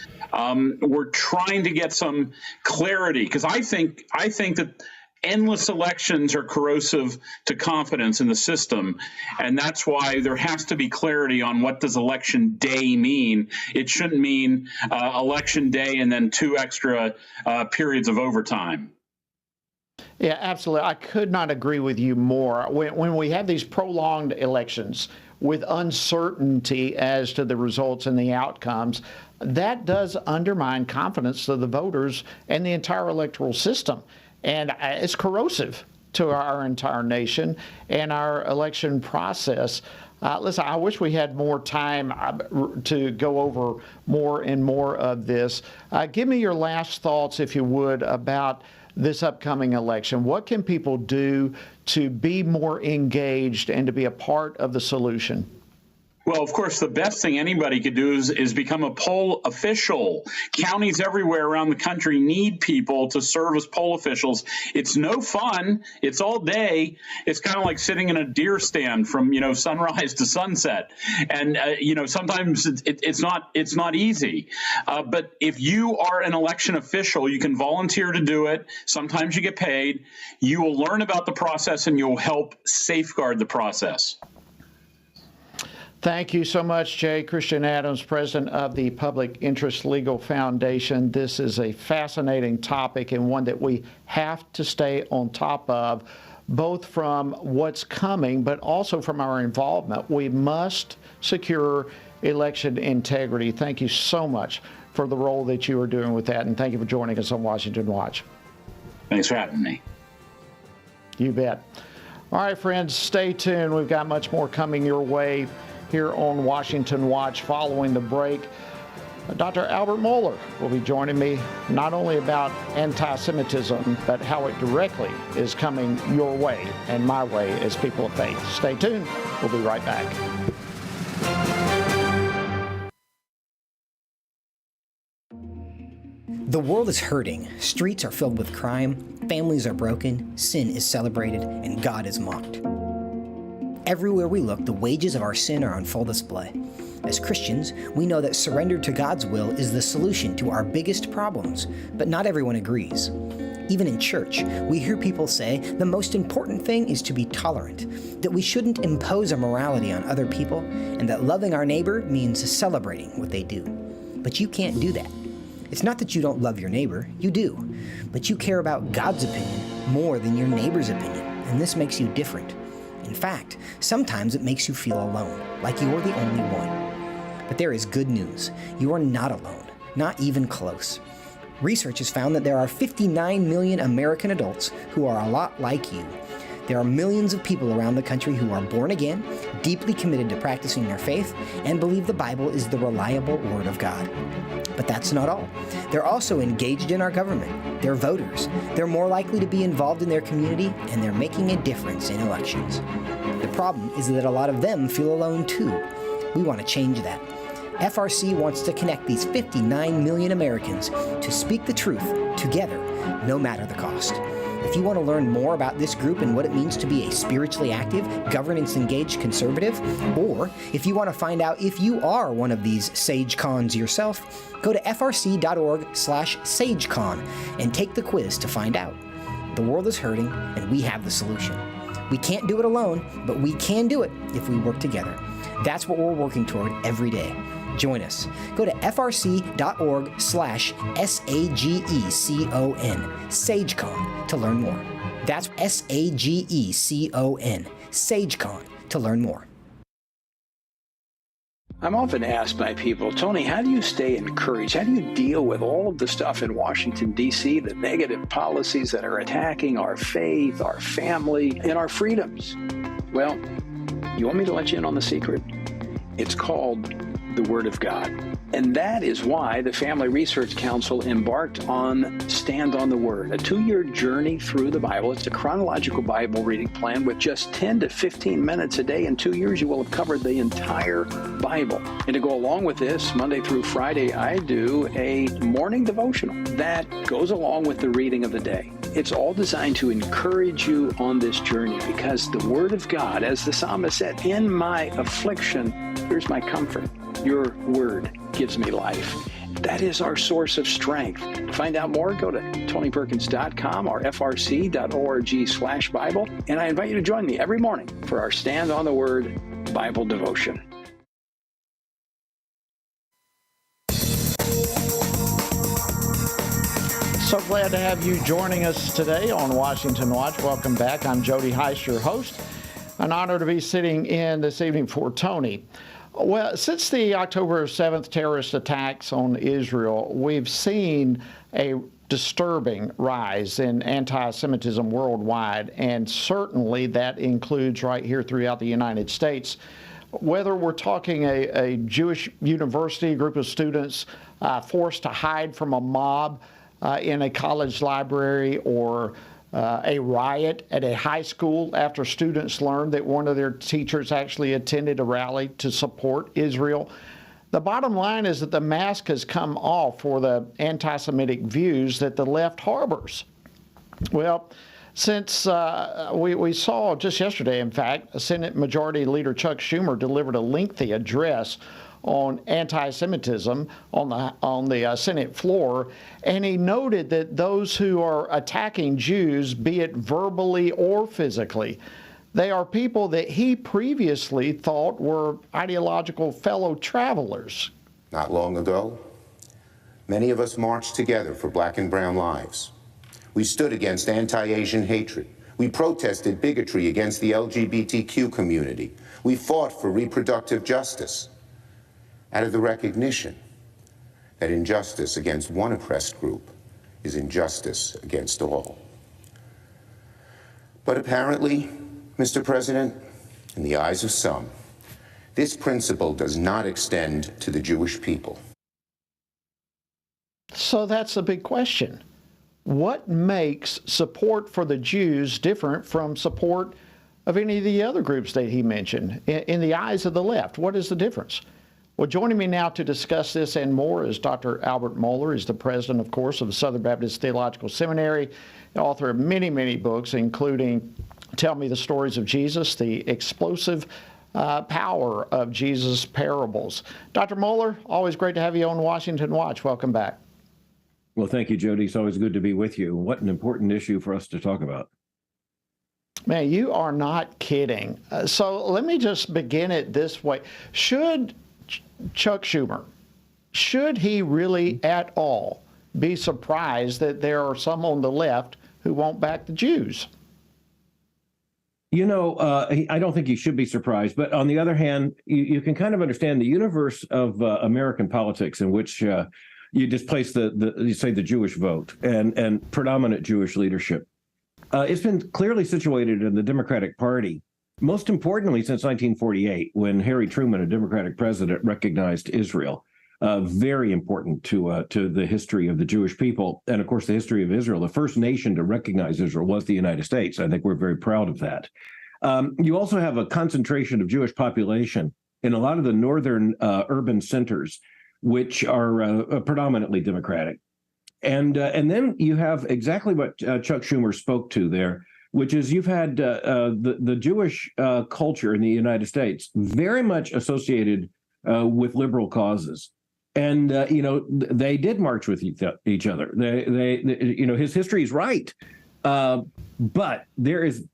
We're trying to get some clarity because I think that endless elections are corrosive to confidence in the system, and that's why there has to be clarity on what does Election Day mean. It shouldn't mean Election Day and then 2 extra periods of overtime. Yeah, absolutely. I could not agree with you more. When we have these prolonged elections with uncertainty as to the results and the outcomes, that does undermine confidence of the voters and the entire electoral system. And it's corrosive to our entire nation and our election process. Listen, I wish we had more time to go over more and more of this. Give me your last thoughts, if you would, about this upcoming election. What can people do to be more engaged and to be a part of the solution? Well, of course, the best thing anybody could do is become a poll official. Counties everywhere around the country need people to serve as poll officials. It's no fun. It's all day. It's kind of like sitting in a deer stand from, sunrise to sunset. And, sometimes it's not easy. But if you are an election official, you can volunteer to do it. Sometimes you get paid. You will learn about the process and you'll help safeguard the process. Thank you so much, Jay. Christian Adams, president of the Public Interest Legal Foundation. This is a fascinating topic and one that we have to stay on top of, both from what's coming, but also from our involvement. We must secure election integrity. Thank you so much for the role that you are doing with that, and thank you for joining us on Washington Watch. Thanks for having me. You bet. All right, friends, stay tuned. We've got much more coming your way here on Washington Watch following the break. Dr. Albert Mohler will be joining me not only about anti-Semitism, but how it directly is coming your way and my way as people of faith. Stay tuned. We'll be right back. The world is hurting. Streets are filled with crime. Families are broken. Sin is celebrated, and God is mocked. Everywhere we look, the wages of our sin are on full display. As Christians, we know that surrender to God's will is the solution to our biggest problems, but not everyone agrees. Even in church, we hear people say the most important thing is to be tolerant, that we shouldn't impose our morality on other people, and that loving our neighbor means celebrating what they do. But you can't do that. It's not that you don't love your neighbor, you do, but you care about God's opinion more than your neighbor's opinion, and this makes you different. In fact, sometimes it makes you feel alone, like you're the only one. But there is good news. You are not alone, not even close. Research has found that there are 59 million American adults who are a lot like you. There are millions of people around the country who are born again, deeply committed to practicing their faith, and believe the Bible is the reliable Word of God. But that's not all. They're also engaged in our government. They're voters. They're more likely to be involved in their community, and they're making a difference in elections. The problem is that a lot of them feel alone too. We want to change that. FRC wants to connect these 59 million Americans to speak the truth together, no matter the cost. If you want to learn more about this group and what it means to be a spiritually active, governance-engaged conservative, or if you want to find out if you are one of these SageCons yourself, go to frc.org/SageCon and take the quiz to find out. The world is hurting, and we have the solution. We can't do it alone, but we can do it if we work together. That's what we're working toward every day. Join us. Go to frc.org/SAGECON, SageCon, to learn more. That's SAGECON, SageCon, to learn more. I'm often asked by people, Tony, how do you stay encouraged? How do you deal with all of the stuff in Washington, D.C., the negative policies that are attacking our faith, our family, and our freedoms? Well, you want me to let you in on the secret? It's called the Word of God. And that is why the Family Research Council embarked on Stand on the Word, a 2-year journey through the Bible. It's a chronological Bible reading plan with just 10 to 15 minutes a day. In 2 years, you will have covered the entire Bible. And to go along with this, Monday through Friday, I do a morning devotional that goes along with the reading of the day. It's all designed to encourage you on this journey because the Word of God, as the psalmist said, in my affliction, here's my comfort. Your Word gives me life. That is our source of strength. To find out more, go to TonyPerkins.com or frc.org/Bible. And I invite you to join me every morning for our Stand on the Word Bible devotion. So glad to have you joining us today on Washington Watch. Welcome back. I'm Jody Heiss, your host. An honor to be sitting in this evening for Tony. Well, since the October 7th terrorist attacks on Israel, we've seen a disturbing rise in anti-Semitism worldwide, and certainly that includes right here throughout the United States. Whether we're talking a Jewish university group of students forced to hide from a mob in a college library, or a riot at a high school after students learned that one of their teachers actually attended a rally to support Israel. The bottom line is that the mask has come off for the anti-Semitic views that the left harbors. Well, since we saw just yesterday, in fact, Senate Majority Leader Chuck Schumer delivered a lengthy address on anti-Semitism on the Senate floor, and he noted that those who are attacking Jews, be it verbally or physically, they are people that he previously thought were ideological fellow travelers. Not long ago, many of us marched together for black and brown lives. We stood against anti-Asian hatred. We protested bigotry against the LGBTQ community. We fought for reproductive justice, out of the recognition that injustice against one oppressed group is injustice against all. But apparently, Mr. President, in the eyes of some, this principle does not extend to the Jewish people. So that's the big question. What makes support for the Jews different from support of any of the other groups that he mentioned in the eyes of the left? What is the difference? Well, joining me now to discuss this and more is Dr. Albert Mohler. He's the president, of course, of the Southern Baptist Theological Seminary, the author of many, many books, including Tell Me the Stories of Jesus, the explosive power of Jesus' parables. Dr. Mohler, always great to have you on Washington Watch. Welcome back. Well, thank you, Jody. It's always good to be with you. What an important issue for us to talk about. Man, you are not kidding. So let me just begin it this way. Should Chuck Schumer, should he really at all be surprised that there are some on the left who won't back the Jews? You know, I don't think you should be surprised. But on the other hand, you can kind of understand the universe of American politics in which you displace the Jewish vote and predominant Jewish leadership. It's been clearly situated in the Democratic Party, most importantly since 1948, when Harry Truman, a Democratic president, recognized Israel. Very important to the history of the Jewish people, and of course the history of Israel. The first nation to recognize Israel was the United States. I think we're very proud of that. You also have a concentration of Jewish population in a lot of the northern urban centers, which are predominantly Democratic. And then you have exactly what Chuck Schumer spoke to there, which is you've had the Jewish culture in the United States very much associated with liberal causes. And, they did march with each other. His history is right. But there is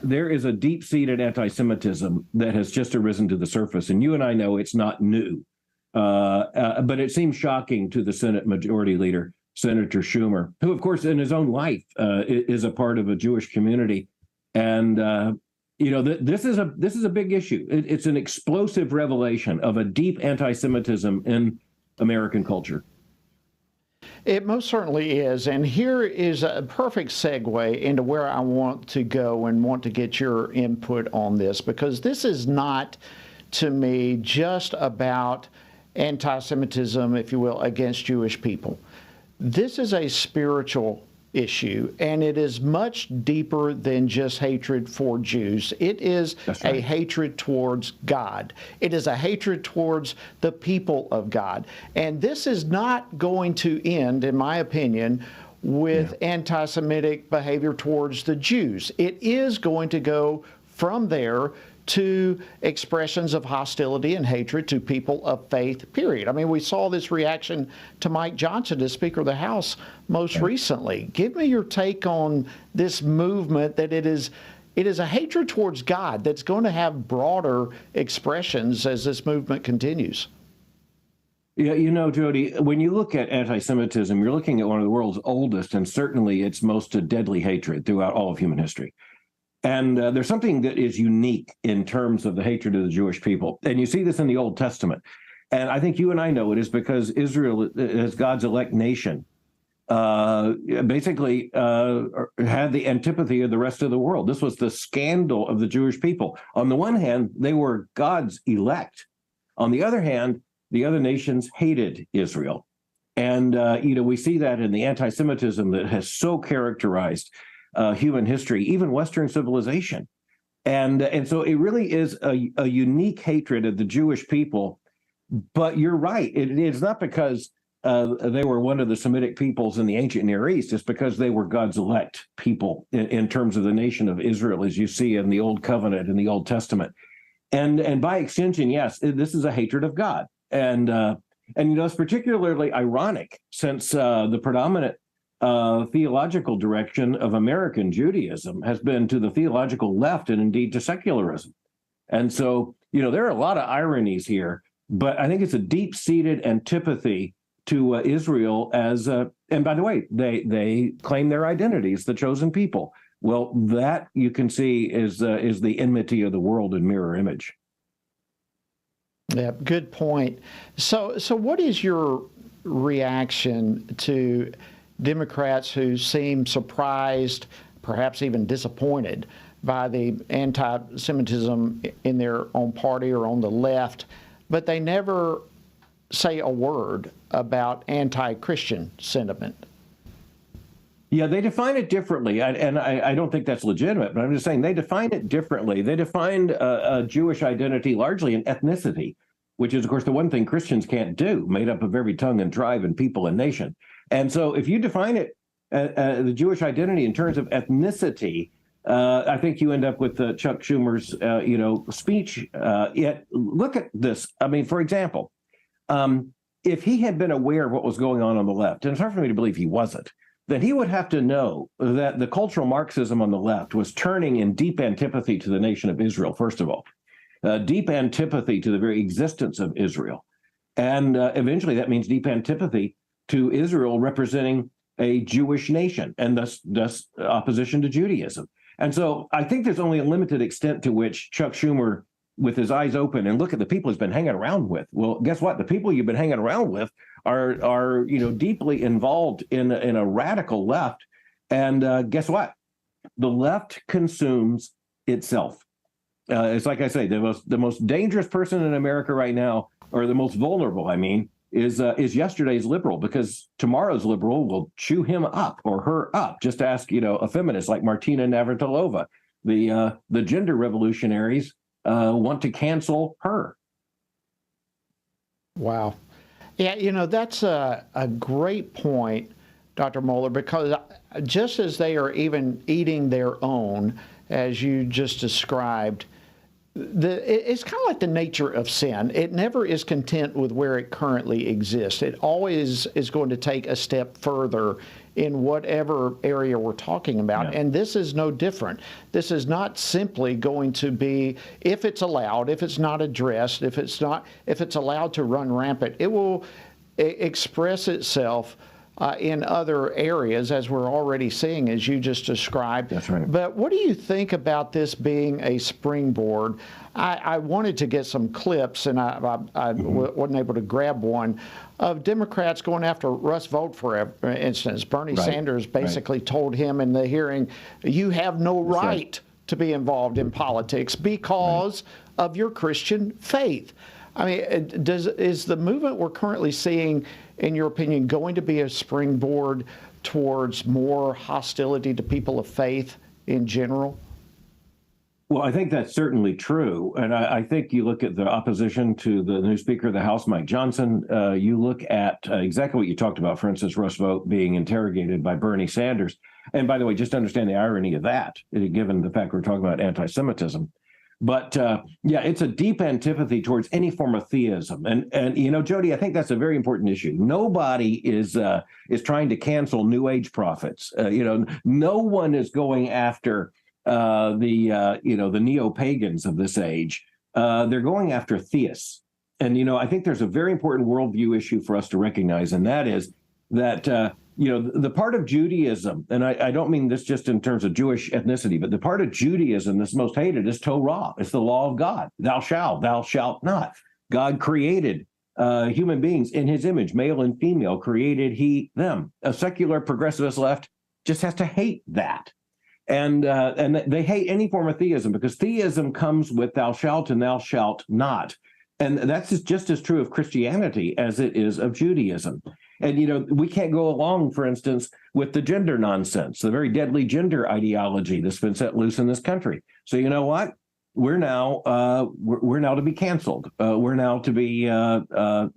a deep-seated anti-Semitism that has just arisen to the surface. And you and I know it's not new. But it seems shocking to the Senate Majority Leader, Senator Schumer, who, of course, in his own life is a part of a Jewish community. And, this is a big issue. It's an explosive revelation of a deep anti-Semitism in American culture. It most certainly is. And here is a perfect segue into where I want to go and want to get your input on this, because this is not, to me, just about anti-Semitism, if you will, against Jewish people. This is a spiritual issue, and it is much deeper than just hatred for Jews. It is a hatred towards God. It is a hatred towards the people of God. And this is not going to end, in my opinion, with anti-Semitic behavior towards the Jews. It is going to go from there to expressions of hostility and hatred to people of faith, period. I mean, we saw this reaction to Mike Johnson as Speaker of the House most recently. Give me your take on this movement that it is a hatred towards God that's going to have broader expressions as this movement continues. Yeah, Jody, when you look at anti-Semitism, you're looking at one of the world's oldest and certainly its most deadly hatred throughout all of human history. And there's something that is unique in terms of the hatred of the Jewish people. And you see this in the Old Testament. And I think you and I know it is because Israel, as God's elect nation, basically had the antipathy of the rest of the world. This was the scandal of the Jewish people. On the one hand, they were God's elect. On the other hand, the other nations hated Israel. And, we see that in the anti-Semitism that has so characterized human history, even Western civilization. And so it really is a unique hatred of the Jewish people. But you're right. It's not because they were one of the Semitic peoples in the ancient Near East. It's because they were God's elect people in terms of the nation of Israel, as you see in the Old Covenant and the Old Testament. And by extension, yes, this is a hatred of God. And it's particularly ironic since the predominant theological direction of American Judaism has been to the theological left and indeed to secularism. And so, there are a lot of ironies here, but I think it's a deep-seated antipathy to Israel and by the way, they claim their identity as the chosen people. Well, that you can see is the enmity of the world in mirror image. Yeah, good point. So what is your reaction to Democrats who seem surprised, perhaps even disappointed by the anti-Semitism in their own party or on the left, but they never say a word about anti-Christian sentiment? Yeah, they define it differently, and I don't think that's legitimate, but I'm just saying they define it differently. They defined a Jewish identity largely in ethnicity, which is, of course, the one thing Christians can't do, made up of every tongue and tribe and people and nation. And so if you define it, the Jewish identity in terms of ethnicity, I think you end up with Chuck Schumer's, speech. Yet look at this. I mean, for example, if he had been aware of what was going on the left, and it's hard for me to believe he wasn't, then he would have to know that the cultural Marxism on the left was turning in deep antipathy to the nation of Israel, first of all, deep antipathy to the very existence of Israel. And eventually that means deep antipathy to Israel representing a Jewish nation, and thus opposition to Judaism. And so I think there's only a limited extent to which Chuck Schumer, with his eyes open and look at the people he's been hanging around with. Well, guess what? The people you've been hanging around with are deeply involved in a radical left. And guess what? The left consumes itself. It's like I say, the most dangerous person in America right now, or the most vulnerable, I mean, is yesterday's liberal, because tomorrow's liberal will chew him up or her up. Just ask, a feminist like Martina Navratilova. The gender revolutionaries want to cancel her. Wow. Yeah, that's a great point, Dr. Mohler, because just as they are even eating their own, as you just described, it's kind of like the nature of sin. It never is content with where it currently exists. It always is going to take a step further in whatever area we're talking about. Yeah. And this is no different. This is not simply going to be, if it's allowed, if it's not addressed, if it's allowed to run rampant, it will express itself in other areas, as we're already seeing, as you just described. That's right. But what do you think about this being a springboard? I wanted to get some clips, and I wasn't able to grab one, of Democrats going after Russ Vought, for instance. Bernie Sanders basically told him in the hearing, you have no right to be involved in politics because of your Christian faith. I mean, is the movement we're currently seeing, in your opinion, going to be a springboard towards more hostility to people of faith in general? Well, I think that's certainly true. And I think you look at the opposition to the new Speaker of the House, Mike Johnson, you look at exactly what you talked about, for instance, Russ Vought being interrogated by Bernie Sanders. And by the way, just understand the irony of that, given the fact we're talking about anti-Semitism. But it's a deep antipathy towards any form of theism. And Jody, I think that's a very important issue. Nobody is trying to cancel New Age prophets. No one is going after the neo-pagans of this age. They're going after theists. And, I think there's a very important worldview issue for us to recognize, and that is that the part of Judaism, and I don't mean this just in terms of Jewish ethnicity, but the part of Judaism that's most hated is Torah. It's the law of God. Thou shalt not. God created human beings in his image, male and female, created he them. A secular progressivist left just has to hate that. And they hate any form of theism, because theism comes with thou shalt and thou shalt not. And that's just as true of Christianity as it is of Judaism. And, we can't go along, for instance, with the gender nonsense, the very deadly gender ideology that's been set loose in this country. So you know what? We're now to be canceled. We're now to be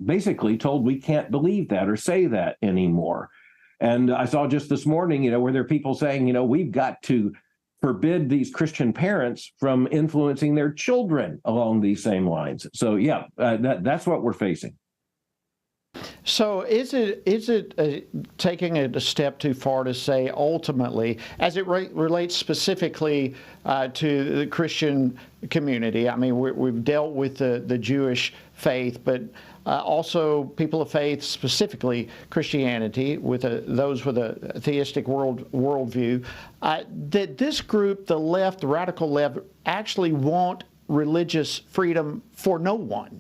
basically told we can't believe that or say that anymore. And I saw just this morning, where there are people saying, we've got to forbid these Christian parents from influencing their children along these same lines. So, that's what we're facing. So is it taking it a step too far to say ultimately, as it relates specifically to the Christian community? I mean, we've dealt with the Jewish faith, but also people of faith, specifically Christianity, with those with a theistic worldview, that this group, the left, the radical left, actually want religious freedom for no one.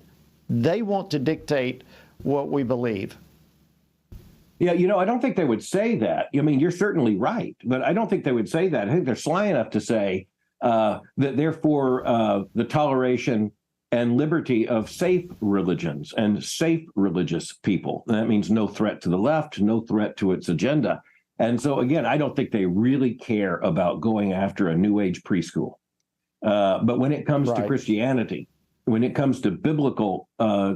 They want to dictate what we believe. Yeah, I don't think they would say that. I mean, you're certainly right, but I don't think they would say that. I think they're sly enough to say that they're for the toleration and liberty of safe religions and safe religious people. And that means no threat to the left, no threat to its agenda. And so, again, I don't think they really care about going after a New Age preschool. But when it comes to Christianity, when it comes to biblical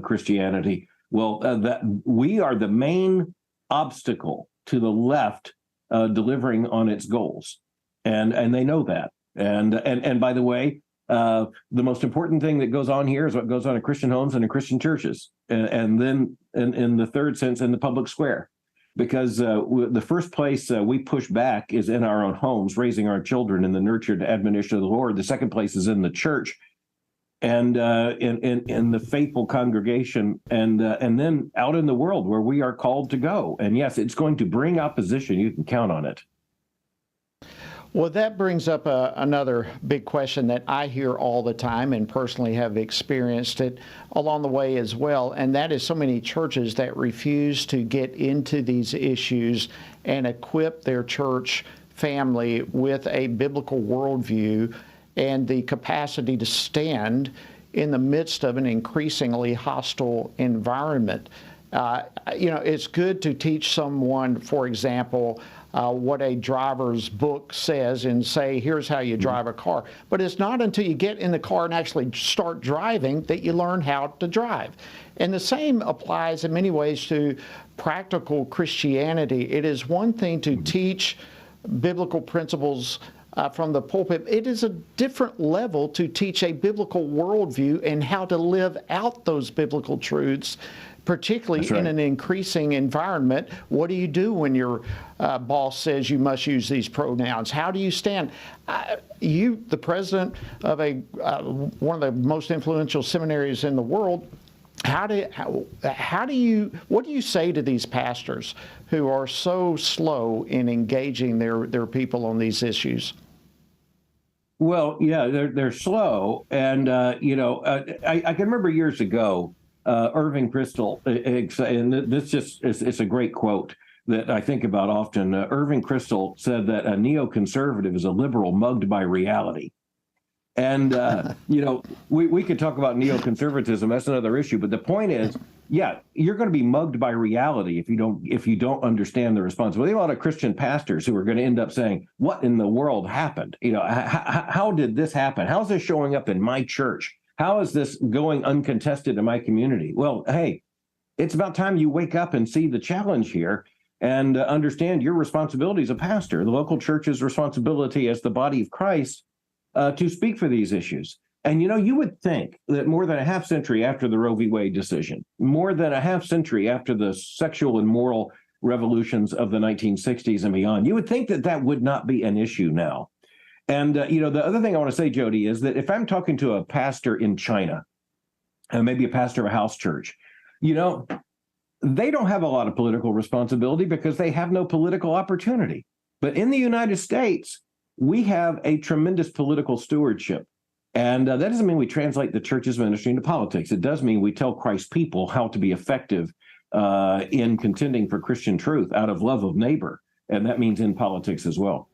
Christianity, that we are the main obstacle to the left delivering on its goals, and they know that. And by the way, The most important thing that goes on here is what goes on in Christian homes and in Christian churches, and then in the third sense, in the public square. Because the first place we push back is in our own homes, raising our children in the nurtured admonition of the Lord. The second place is in the church and in the faithful congregation, and then out in the world where we are called to go. And yes, it's going to bring opposition. You can count on it. Well, that brings up another big question that I hear all the time and personally have experienced it along the way as well, and that is so many churches that refuse to get into these issues and equip their church family with a biblical worldview and the capacity to stand in the midst of an increasingly hostile environment. It's good to teach someone, for example, what a driver's book says and say, here's how you drive a car. But it's not until you get in the car and actually start driving that you learn how to drive. And the same applies in many ways to practical Christianity. It is one thing to teach biblical principles from the pulpit. It is a different level to teach a biblical worldview and how to live out those biblical truths, particularly in an increasing environment. What do you do when your boss says you must use these pronouns? How do you stand? You, the president of one of the most influential seminaries in the world, what do you say to these pastors who are so slow in engaging their people on these issues? Well, yeah, they're slow, and I can remember years ago. Irving Kristol, and this just it's a great quote that I think about often. Irving Kristol said that a neoconservative is a liberal mugged by reality. And, we could talk about neoconservatism. That's another issue. But the point is, yeah, you're going to be mugged by reality if you don't understand the responsibility. A lot of Christian pastors who are going to end up saying, what in the world happened? How did this happen? How's this showing up in my church? How is this going uncontested in my community? Well, hey, it's about time you wake up and see the challenge here and understand your responsibility as a pastor, the local church's responsibility as the body of Christ to speak for these issues. And, you would think that more than a half century after the Roe v. Wade decision, more than a half century after the sexual and moral revolutions of the 1960s and beyond, you would think that that would not be an issue now. And, the other thing I want to say, Jody, is that if I'm talking to a pastor in China, and maybe a pastor of a house church, they don't have a lot of political responsibility because they have no political opportunity. But in the United States, we have a tremendous political stewardship. And that doesn't mean we translate the church's ministry into politics. It does mean we tell Christ's people how to be effective in contending for Christian truth out of love of neighbor. And that means in politics as well.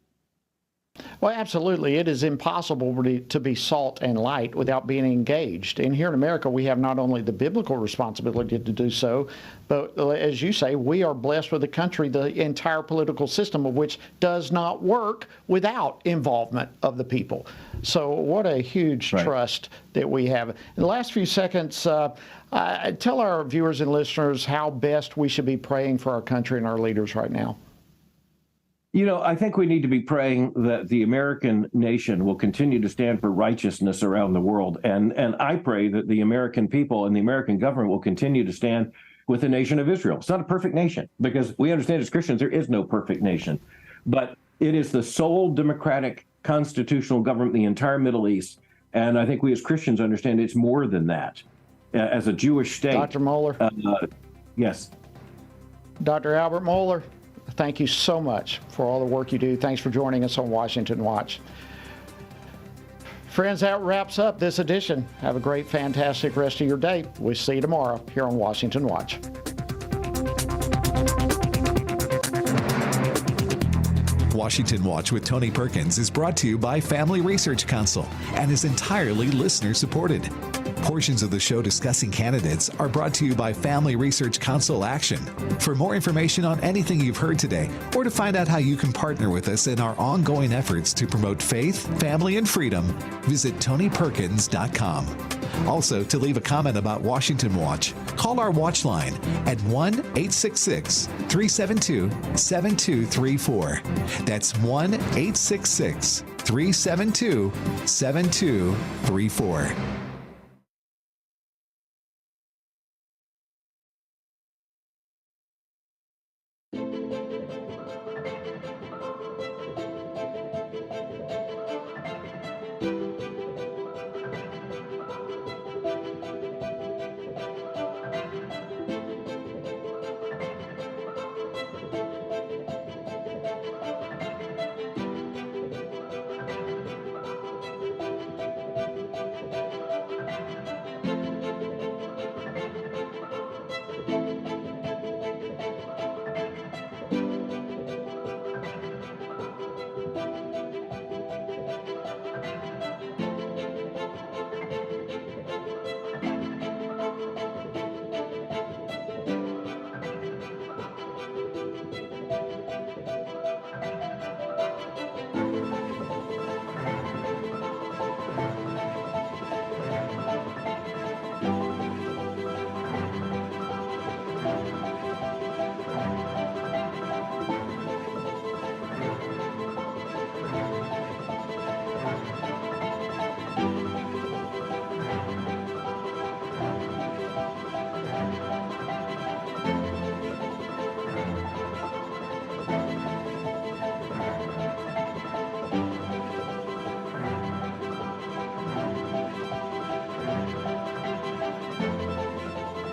Well, absolutely. It is impossible to be salt and light without being engaged. And here in America, we have not only the biblical responsibility to do so, but as you say, we are blessed with a country, the entire political system of which does not work without involvement of the people. So what a huge trust that we have. In the last few seconds, tell our viewers and listeners how best we should be praying for our country and our leaders right now. I think we need to be praying that the American nation will continue to stand for righteousness around the world. And I pray that the American people and the American government will continue to stand with the nation of Israel. It's not a perfect nation, because we understand as Christians there is no perfect nation. But it is the sole democratic constitutional government in the entire Middle East. And I think we as Christians understand it's more than that. As a Jewish state. Dr. Mohler. Yes. Dr. Albert Mohler. Thank you so much for all the work you do. Thanks for joining us on Washington Watch. Friends, that wraps up this edition. Have a great, fantastic rest of your day. We'll see you tomorrow here on Washington Watch. Washington Watch with Tony Perkins is brought to you by Family Research Council and is entirely listener-supported. Portions of the show discussing candidates are brought to you by Family Research Council Action. For more information on anything you've heard today, or to find out how you can partner with us in our ongoing efforts to promote faith, family, and freedom, visit TonyPerkins.com. Also, to leave a comment about Washington Watch, call our watch line at 1-866-372-7234. That's 1-866-372-7234. 372-7234.